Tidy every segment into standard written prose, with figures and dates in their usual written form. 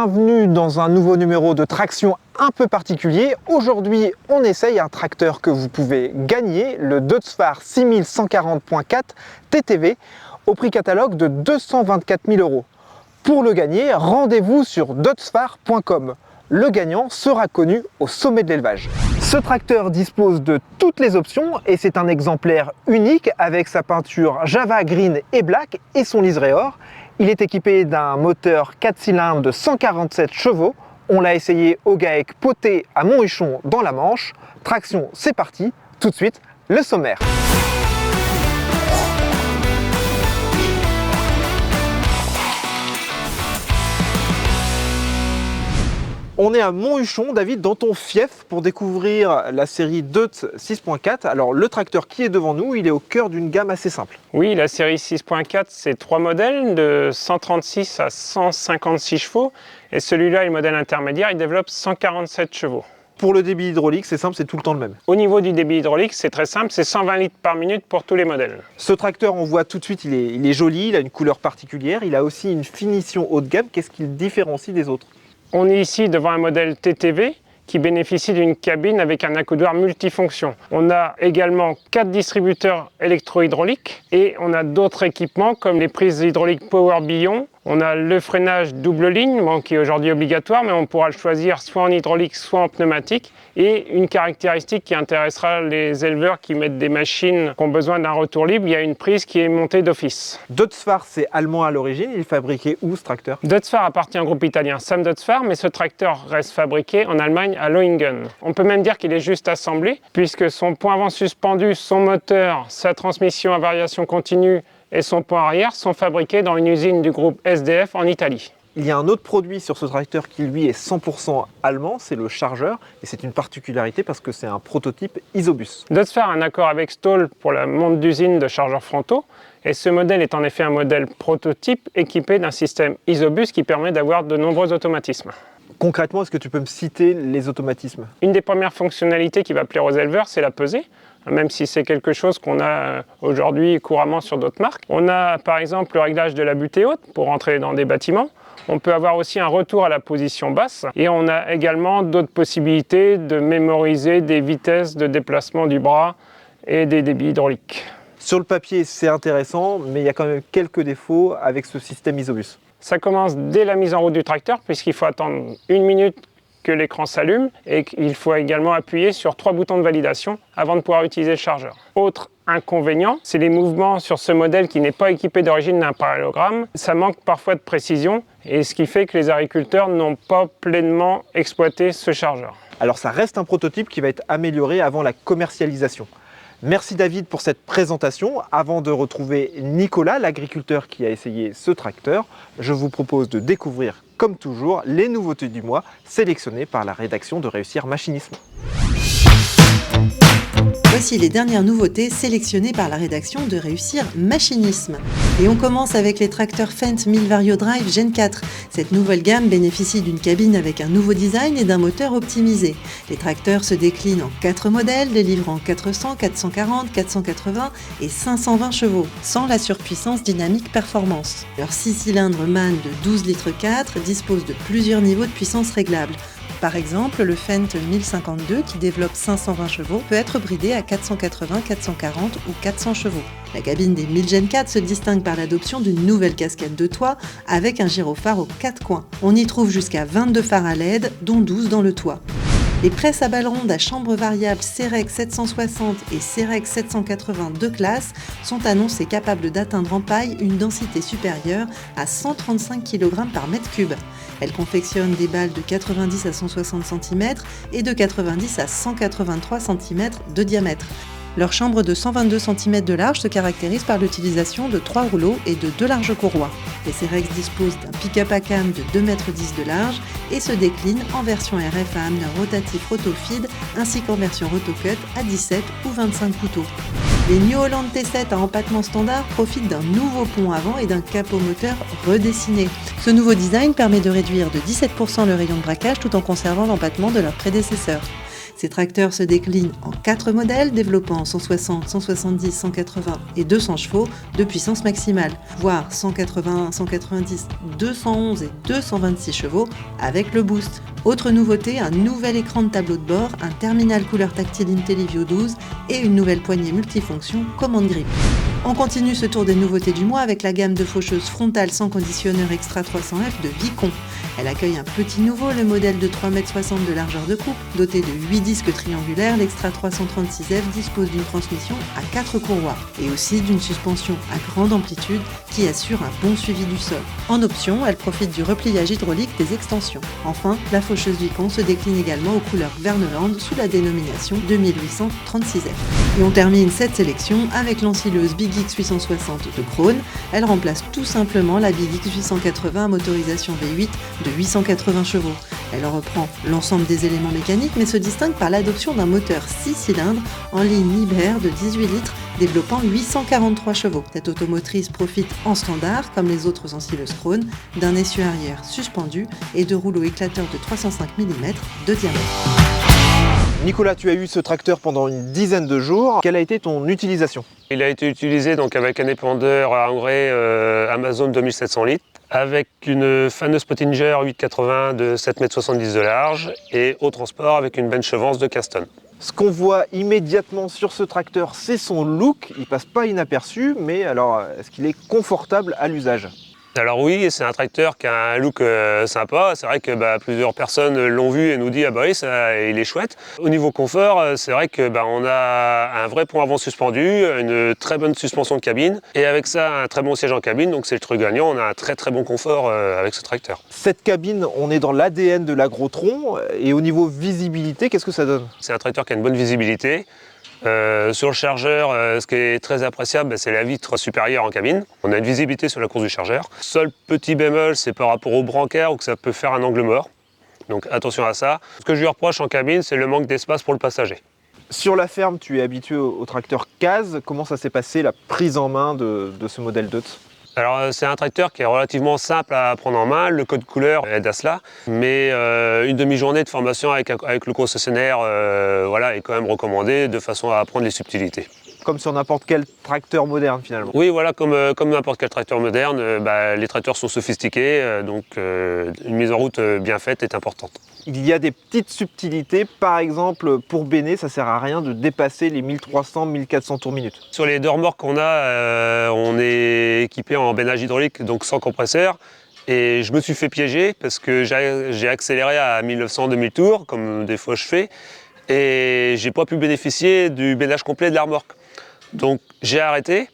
bienvenue dans un nouveau numéro de Traction un peu particulier. Aujourd'hui, on essaye un tracteur que vous pouvez gagner, le Deutz-Fahr 6140.4 TTV, au prix catalogue de 224 000 €. Pour le gagner, rendez-vous sur deutzfahr.com. Le gagnant sera connu au sommet de l'élevage. Ce tracteur dispose de toutes les options et c'est un exemplaire unique avec sa peinture Java Green et Black et son liseré or. Il est équipé d'un moteur 4 cylindres de 147 chevaux. On l'a essayé au GAEC Poté à Monthuchon dans la Manche. Traction, c'est parti. Tout de suite, le sommaire. On est à Monthuchon, David, dans ton fief pour découvrir la série Deutz 6.4. Alors le tracteur qui est devant nous, il est au cœur d'une gamme assez simple. Oui, la série 6.4, c'est 3 modèles de 136 à 156 chevaux. Et celui-là est le modèle intermédiaire, il développe 147 chevaux. Pour le débit hydraulique, c'est simple, c'est tout le temps le même. Au niveau du débit hydraulique, c'est très simple, c'est 120 litres par minute pour tous les modèles. Ce tracteur, on voit tout de suite, il est joli, il a une couleur particulière, il a aussi une finition haut de gamme. Qu'est-ce qui le différencie des autres ? On est ici devant un modèle TTV qui bénéficie d'une cabine avec un accoudoir multifonction. On a également 4 distributeurs électro-hydrauliques et on a d'autres équipements comme les prises hydrauliques Power Billon. On a le freinage double ligne, qui est aujourd'hui obligatoire, mais on pourra le choisir soit en hydraulique, soit en pneumatique. Et une caractéristique qui intéressera les éleveurs qui mettent des machines qui ont besoin d'un retour libre, il y a une prise qui est montée d'office. Deutz-Fahr, c'est allemand à l'origine, il est fabriqué où ce tracteur ? Deutz-Fahr appartient au groupe italien Sam Deutz-Fahr, mais ce tracteur reste fabriqué en Allemagne à Lohingen. On peut même dire qu'il est juste assemblé, puisque son pont avant suspendu, son moteur, sa transmission à variation continue, et son pont arrière sont fabriqués dans une usine du groupe SDF en Italie. Il y a un autre produit sur ce tracteur qui lui est 100% allemand, c'est le chargeur. Et c'est une particularité parce que c'est un prototype Isobus. Deutz-Fahr a un accord avec Stoll pour la monte d'usine de chargeurs frontaux. Et ce modèle est en effet un modèle prototype équipé d'un système Isobus qui permet d'avoir de nombreux automatismes. Concrètement, est-ce que tu peux me citer les automatismes ? Une des premières fonctionnalités qui va plaire aux éleveurs, c'est la pesée. Même si c'est quelque chose qu'on a aujourd'hui couramment sur d'autres marques. On a par exemple le réglage de la butée haute pour rentrer dans des bâtiments. On peut avoir aussi un retour à la position basse. Et on a également d'autres possibilités de mémoriser des vitesses de déplacement du bras et des débits hydrauliques. Sur le papier, c'est intéressant, mais il y a quand même quelques défauts avec ce système Isobus. Ça commence dès la mise en route du tracteur, puisqu'il faut attendre 1 minute que l'écran s'allume et qu'il faut également appuyer sur 3 boutons de validation avant de pouvoir utiliser le chargeur. Autre inconvénient, c'est les mouvements sur ce modèle qui n'est pas équipé d'origine d'un parallélogramme. Ça manque parfois de précision et ce qui fait que les agriculteurs n'ont pas pleinement exploité ce chargeur. Alors ça reste un prototype qui va être amélioré avant la commercialisation. Merci David pour cette présentation. Avant de retrouver Nicolas, l'agriculteur qui a essayé ce tracteur, je vous propose de découvrir, comme toujours, les nouveautés du mois sélectionnées par la rédaction de Réussir Machinisme. Voici les dernières nouveautés sélectionnées par la rédaction de Réussir Machinisme. Et on commence avec les tracteurs Fendt 1000 VarioDrive Gen 4. Cette nouvelle gamme bénéficie d'une cabine avec un nouveau design et d'un moteur optimisé. Les tracteurs se déclinent en 4 modèles, délivrant 400, 440, 480 et 520 chevaux, sans la surpuissance dynamique performance. Leur 6 cylindres MAN de 12 litres 4 dispose de plusieurs niveaux de puissance réglables. Par exemple, le Fendt 1052 qui développe 520 chevaux peut être bridé à 480, 440 ou 400 chevaux. La cabine des 1000 Gen 4 se distingue par l'adoption d'une nouvelle casquette de toit avec un gyrophare aux 4 coins. On y trouve jusqu'à 22 phares à LED, dont 12 dans le toit. Les presses à balles rondes à chambre variable Cerex 760 et Cerex 780 de classe sont annoncées capables d'atteindre en paille une densité supérieure à 135 kg par mètre cube. Elles confectionnent des balles de 90 à 160 cm et de 90 à 183 cm de diamètre. Leur chambre de 122 cm de large se caractérise par l'utilisation de 3 rouleaux et de 2 larges courroies. Les Cerex disposent d'un pick-up à cam de 2,10 m de large et se déclinent en version RF à ameneur rotatif rotofeed ainsi qu'en version rotocut à 17 ou 25 couteaux. Les New Holland T7 à empattement standard profitent d'un nouveau pont avant et d'un capot moteur redessiné. Ce nouveau design permet de réduire de 17% le rayon de braquage tout en conservant l'empattement de leur prédécesseur. Ces tracteurs se déclinent en 4 modèles, développant 160, 170, 180 et 200 chevaux de puissance maximale, voire 181, 190, 211 et 226 chevaux avec le boost. Autre nouveauté, un nouvel écran de tableau de bord, un terminal couleur tactile IntelliView 12 et une nouvelle poignée multifonction commande grip. On continue ce tour des nouveautés du mois avec la gamme de faucheuses frontales sans conditionneur Extra 300F de Vicon. Elle accueille un petit nouveau, le modèle de 3,60 m de largeur de coupe. Doté de 8 disques triangulaires, l'Extra 336F dispose d'une transmission à 4 courroies et aussi d'une suspension à grande amplitude qui assure un bon suivi du sol. En option, elle profite du repliage hydraulique des extensions. Enfin, la faucheuse Vicon se décline également aux couleurs Verneland sous la dénomination 2836F. Et on termine cette sélection avec l'ensileuse Big X 860 de Krone. Elle remplace tout simplement la Big X 880 à motorisation V8 de 880 chevaux. Elle reprend l'ensemble des éléments mécaniques mais se distingue par l'adoption d'un moteur 6 cylindres en ligne Liebherr de 18 litres développant 843 chevaux. Cette automotrice profite en standard, comme les autres ensileuses Krone, d'un essieu arrière suspendu et de rouleaux éclateurs de 305 mm de diamètre. Nicolas, tu as eu ce tracteur pendant une dizaine de jours. Quelle a été ton utilisation? Il a été utilisé donc avec un épandeur à engrais Amazon 2700 litres, avec une faneuse Pottinger 880 de 7,70 m de large et au transport avec une bench Vance de 15 tonnes. Ce qu'on voit immédiatement sur ce tracteur, c'est son look. Il passe pas inaperçu, mais alors, est-ce qu'il est confortable à l'usage? Alors oui, c'est un tracteur qui a un look sympa. C'est vrai que plusieurs personnes l'ont vu et nous disent « Ah bah oui, il est chouette ». Au niveau confort, c'est vrai que on a un vrai pont avant suspendu, une très bonne suspension de cabine et avec ça un très bon siège en cabine, donc c'est le truc gagnant. On a un très très bon confort avec ce tracteur. Cette cabine, on est dans l'ADN de l'Agrotron et au niveau visibilité, qu'est-ce que ça donne? C'est un tracteur qui a une bonne visibilité. Sur le chargeur, ce qui est très appréciable, c'est la vitre supérieure en cabine. On a une visibilité sur la course du chargeur. Seul petit bémol, c'est par rapport au brancard où ça peut faire un angle mort. Donc attention à ça. Ce que je lui reproche en cabine, c'est le manque d'espace pour le passager. Sur la ferme, tu es habitué au tracteur CAZ. Comment ça s'est passé la prise en main de ce modèle Deutz? Alors c'est un tracteur qui est relativement simple à prendre en main, le code couleur aide à cela, mais une demi-journée de formation avec le concessionnaire est quand même recommandée de façon à apprendre les subtilités. Comme sur n'importe quel tracteur moderne finalement. Oui, voilà, comme n'importe quel tracteur moderne, les tracteurs sont sophistiqués, donc une mise en route bien faite est importante. Il y a des petites subtilités, par exemple pour béner, ça sert à rien de dépasser les 1300-1400 tours minute. Sur les deux remorques qu'on a, on est équipé en bénage hydraulique, donc sans compresseur. Et je me suis fait piéger parce que j'ai accéléré à 1900-2000 tours, comme des fois je fais, et j'ai pas pu bénéficier du bénage complet de la remorque. Donc j'ai arrêté,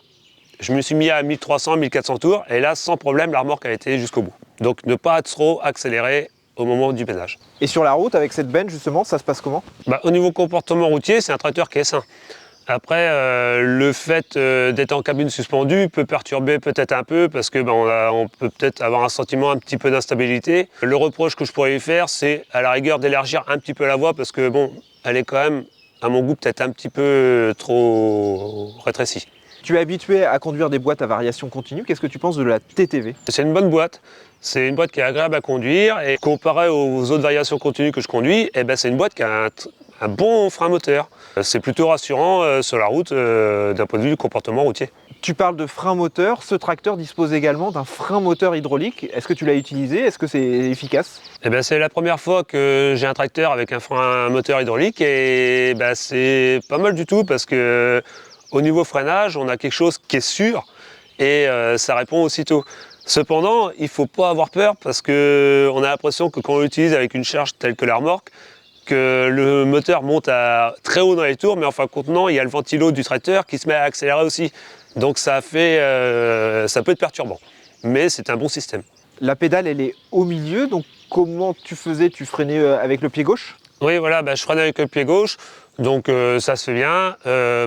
je me suis mis à 1300-1400 tours, et là sans problème la remorque a été jusqu'au bout. Donc ne pas trop accélérer au moment du bénage. Et sur la route, avec cette bench justement, ça se passe comment? Au niveau comportement routier, c'est un tracteur qui est sain. Après, le fait d'être en cabine suspendue peut perturber peut-être un peu parce que on peut peut-être avoir un sentiment un petit peu d'instabilité. Le reproche que je pourrais lui faire, c'est à la rigueur d'élargir un petit peu la voie parce que elle est quand même, à mon goût, peut-être un petit peu trop rétrécie. Tu es habitué à conduire des boîtes à variation continue. Qu'est-ce que tu penses de la TTV? C'est une bonne boîte. C'est une boîte qui est agréable à conduire et comparé aux autres variations continues que je conduis, c'est une boîte qui a un bon frein moteur. C'est plutôt rassurant sur la route d'un point de vue du comportement routier. Tu parles de frein moteur, ce tracteur dispose également d'un frein moteur hydraulique. Est-ce que tu l'as utilisé? Est-ce que c'est efficace? C'est la première fois que j'ai un tracteur avec un frein moteur hydraulique et c'est pas mal du tout parce que au niveau freinage, on a quelque chose qui est sûr et ça répond aussitôt. Cependant, il ne faut pas avoir peur parce qu'on a l'impression que quand on l'utilise avec une charge telle que la remorque, que le moteur monte à très haut dans les tours, mais en fin de compte, non, il y a le ventilo du tracteur qui se met à accélérer aussi. Donc ça peut être perturbant, mais c'est un bon système. La pédale, elle est au milieu, donc comment tu faisais? Tu freinais avec le pied gauche? Oui, voilà, je freinais avec le pied gauche, donc ça se fait bien.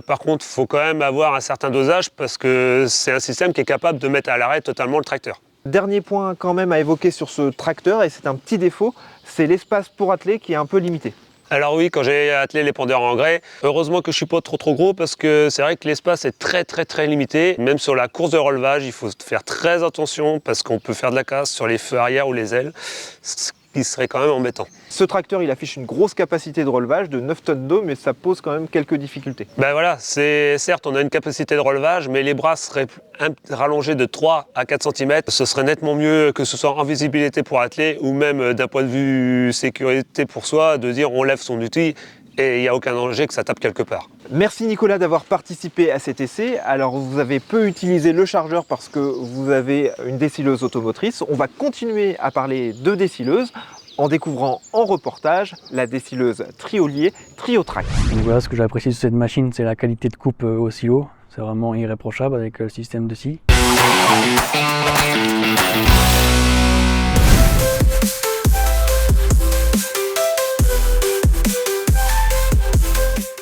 Par contre, il faut quand même avoir un certain dosage parce que c'est un système qui est capable de mettre à l'arrêt totalement le tracteur. Dernier point quand même à évoquer sur ce tracteur, et c'est un petit défaut, c'est l'espace pour atteler qui est un peu limité. Alors oui, quand j'ai attelé l'épandeur en engrais, heureusement que je ne suis pas trop gros parce que c'est vrai que l'espace est très limité. Même sur la course de relevage, il faut faire très attention parce qu'on peut faire de la casse sur les feux arrière ou les ailes. Ce qui serait quand même embêtant. Ce tracteur, il affiche une grosse capacité de relevage de 9 tonnes d'eau, mais ça pose quand même quelques difficultés. Ben voilà, certes on a une capacité de relevage, mais les bras seraient rallongés de 3 à 4 cm. Ce serait nettement mieux que ce soit en visibilité pour atteler ou même d'un point de vue sécurité pour soi, de dire on lève son outil et il n'y a aucun danger que ça tape quelque part. Merci Nicolas d'avoir participé à cet essai. Alors vous avez peu utilisé le chargeur parce que vous avez une dessilleuse automotrice. On va continuer à parler de dessilleuse en découvrant en reportage la dessilleuse Triolier Triotrac. Donc voilà, ce que j'apprécie de cette machine, c'est la qualité de coupe au silo. C'est vraiment irréprochable avec le système de scie.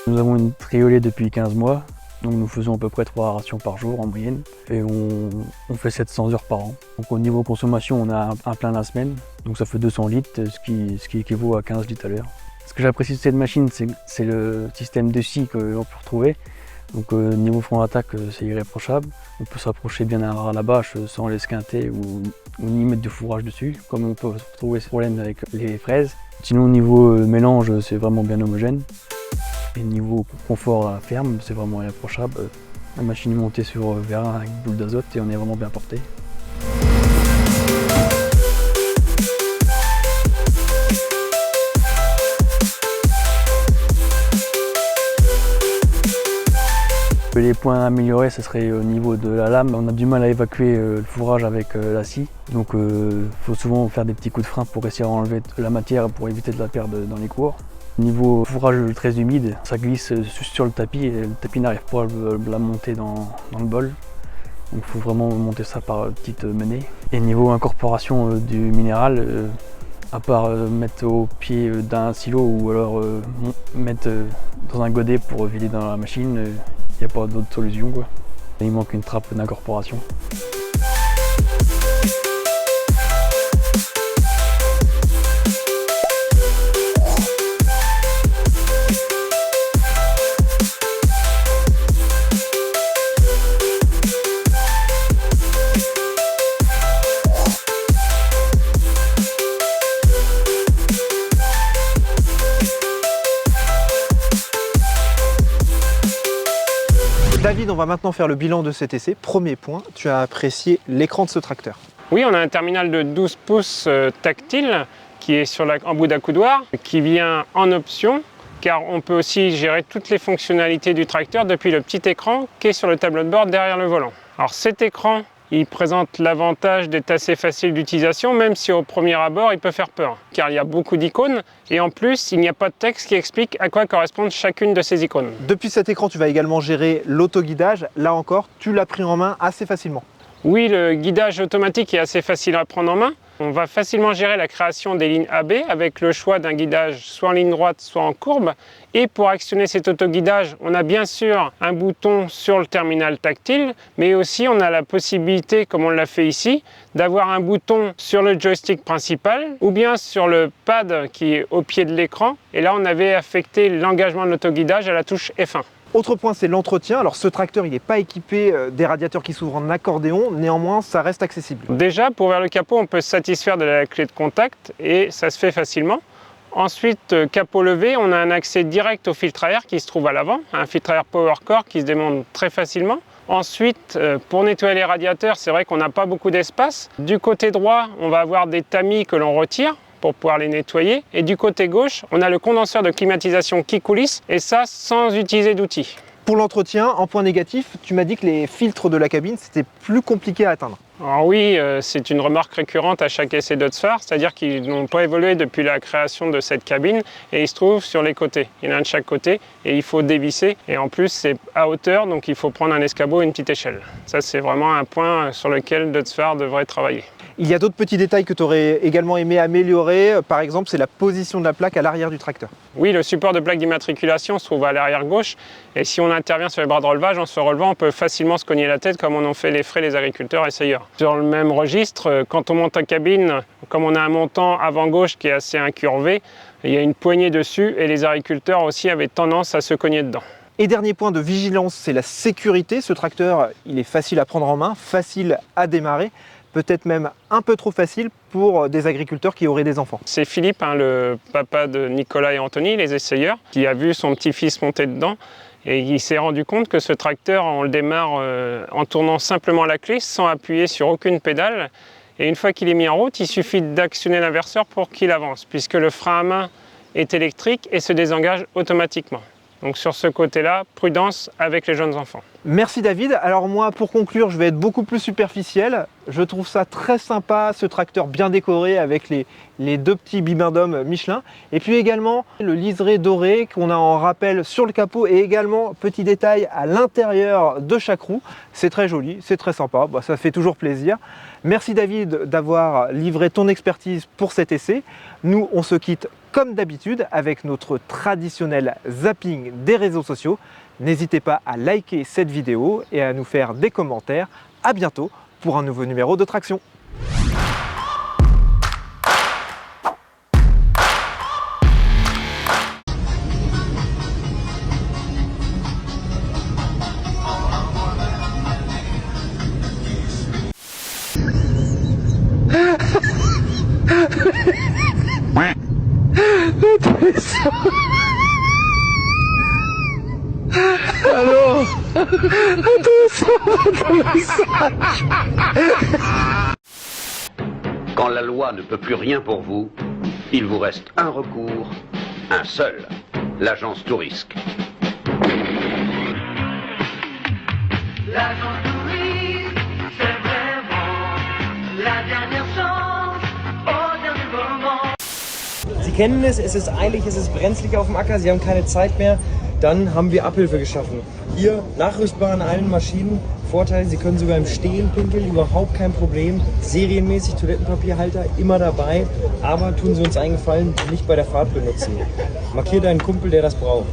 Nous avons une Triolier depuis 15 mois, donc nous faisons à peu près 3 rations par jour en moyenne et on fait 700 heures par an. Donc au niveau consommation, on a un plein la semaine, donc ça fait 200 litres, ce qui équivaut à 15 litres à l'heure. Ce que j'apprécie de cette machine, c'est le système de scie que l'on peut retrouver. Donc niveau front d'attaque, c'est irréprochable. On peut s'approcher bien à la bâche sans l'esquinter ou ni mettre du fourrage dessus, comme on peut retrouver ce problème avec les fraises. Sinon au niveau mélange, c'est vraiment bien homogène. Et niveau confort à la ferme, c'est vraiment irréprochable. La machine est montée sur vérin avec boule d'azote et on est vraiment bien porté. Les points à améliorer, ce serait au niveau de la lame. On a du mal à évacuer le fourrage avec la scie. Donc il faut souvent faire des petits coups de frein pour essayer d'enlever la matière pour éviter de la perdre dans les cours. Niveau fourrage très humide, ça glisse sur le tapis et le tapis n'arrive pas à la monter dans le bol. Donc il faut vraiment monter ça par petite menée. Et niveau incorporation du minéral, à part mettre au pied d'un silo ou alors mettre dans un godet pour vider dans la machine, il n'y a pas d'autre solution, quoi. Il manque une trappe d'incorporation. David, on va maintenant faire le bilan de cet essai. Premier point, tu as apprécié l'écran de ce tracteur. Oui, on a un terminal de 12 pouces tactile qui est sur en bout d'accoudoir, qui vient en option, car on peut aussi gérer toutes les fonctionnalités du tracteur depuis le petit écran qui est sur le tableau de bord derrière le volant. Alors cet écran, il présente l'avantage d'être assez facile d'utilisation, même si au premier abord il peut faire peur, car il y a beaucoup d'icônes et en plus il n'y a pas de texte qui explique à quoi correspondent chacune de ces icônes. Depuis cet écran, tu vas également gérer l'autoguidage. Là encore, tu l'as pris en main assez facilement. Oui, le guidage automatique est assez facile à prendre en main. On va facilement gérer la création des lignes AB avec le choix d'un guidage soit en ligne droite, soit en courbe. Et pour actionner cet autoguidage, on a bien sûr un bouton sur le terminal tactile, mais aussi on a la possibilité, comme on l'a fait ici, d'avoir un bouton sur le joystick principal ou bien sur le pad qui est au pied de l'écran. Et là, on avait affecté l'engagement de l'autoguidage à la touche F1. Autre point, c'est l'entretien. Alors ce tracteur, il n'est pas équipé des radiateurs qui s'ouvrent en accordéon, néanmoins ça reste accessible. Déjà, pour ouvrir le capot, on peut se satisfaire de la clé de contact et ça se fait facilement. Ensuite, capot levé, on a un accès direct au filtre à air qui se trouve à l'avant, un filtre à air PowerCore qui se démonte très facilement. Ensuite, pour nettoyer les radiateurs, c'est vrai qu'on n'a pas beaucoup d'espace. Du côté droit, on va avoir des tamis que l'on retire pour pouvoir les nettoyer. Et du côté gauche, on a le condenseur de climatisation qui coulisse, et ça sans utiliser d'outils. Pour l'entretien, en point négatif, tu m'as dit que les filtres de la cabine, c'était plus compliqué à atteindre. Alors oui, c'est une remarque récurrente à chaque essai d'Audsfar, c'est-à-dire qu'ils n'ont pas évolué depuis la création de cette cabine et ils se trouvent sur les côtés. Il y en a un de chaque côté et il faut dévisser. Et en plus, c'est à hauteur, donc il faut prendre un escabeau et une petite échelle. Ça, c'est vraiment un point sur lequel Audsfar devrait travailler. Il y a d'autres petits détails que tu aurais également aimé améliorer. Par exemple, c'est la position de la plaque à l'arrière du tracteur. Oui, le support de plaque d'immatriculation se trouve à l'arrière gauche. Et si on intervient sur les bras de relevage, en se relevant, on peut facilement se cogner la tête comme en ont fait les frais les agriculteurs essayeurs. Sur le même registre, quand on monte en cabine, comme on a un montant avant gauche qui est assez incurvé, il y a une poignée dessus et les agriculteurs aussi avaient tendance à se cogner dedans. Et dernier point de vigilance, c'est la sécurité. Ce tracteur, il est facile à prendre en main, facile à démarrer. peut-être même un peu trop facile pour des agriculteurs qui auraient des enfants. C'est Philippe, le papa de Nicolas et Anthony, les essayeurs, qui a vu son petit-fils monter dedans. Et il s'est rendu compte que ce tracteur, on le démarre en tournant simplement la clé, sans appuyer sur aucune pédale. Et une fois qu'il est mis en route, il suffit d'actionner l'inverseur pour qu'il avance, puisque le frein à main est électrique et se désengage automatiquement. Donc sur ce côté-là, prudence avec les jeunes enfants. Merci David. Alors moi, pour conclure, je vais être beaucoup plus superficiel. Je trouve ça très sympa, ce tracteur bien décoré avec les deux petits bibendums Michelin. Et puis également le liseré doré qu'on a en rappel sur le capot et également, petit détail, à l'intérieur de chaque roue. C'est très joli, c'est très sympa, bah, ça fait toujours plaisir. Merci David d'avoir livré ton expertise pour cet essai. Nous, on se quitte comme d'habitude avec notre traditionnel zapping des réseaux sociaux. N'hésitez pas à liker cette vidéo et à nous faire des commentaires. À bientôt pour un nouveau numéro de Traction. Quand la loi ne peut plus rien pour vous, il vous reste un recours, un seul, l'agence Tourisque. L'agence Tourisque, c'est vraiment la dernière chance au dernier moment. Sie kennen es ist eilig, es ist brenzlig auf dem Acker, Sie haben keine Zeit mehr. Dann haben wir Abhilfe geschaffen. Hier nachrüstbar an allen Maschinen. Vorteil, Sie können sogar im Stehen pinkeln, überhaupt kein Problem. Serienmäßig Toilettenpapierhalter immer dabei. Aber tun Sie uns einen Gefallen, nicht bei der Fahrt benutzen. Markier deinen Kumpel, der das braucht.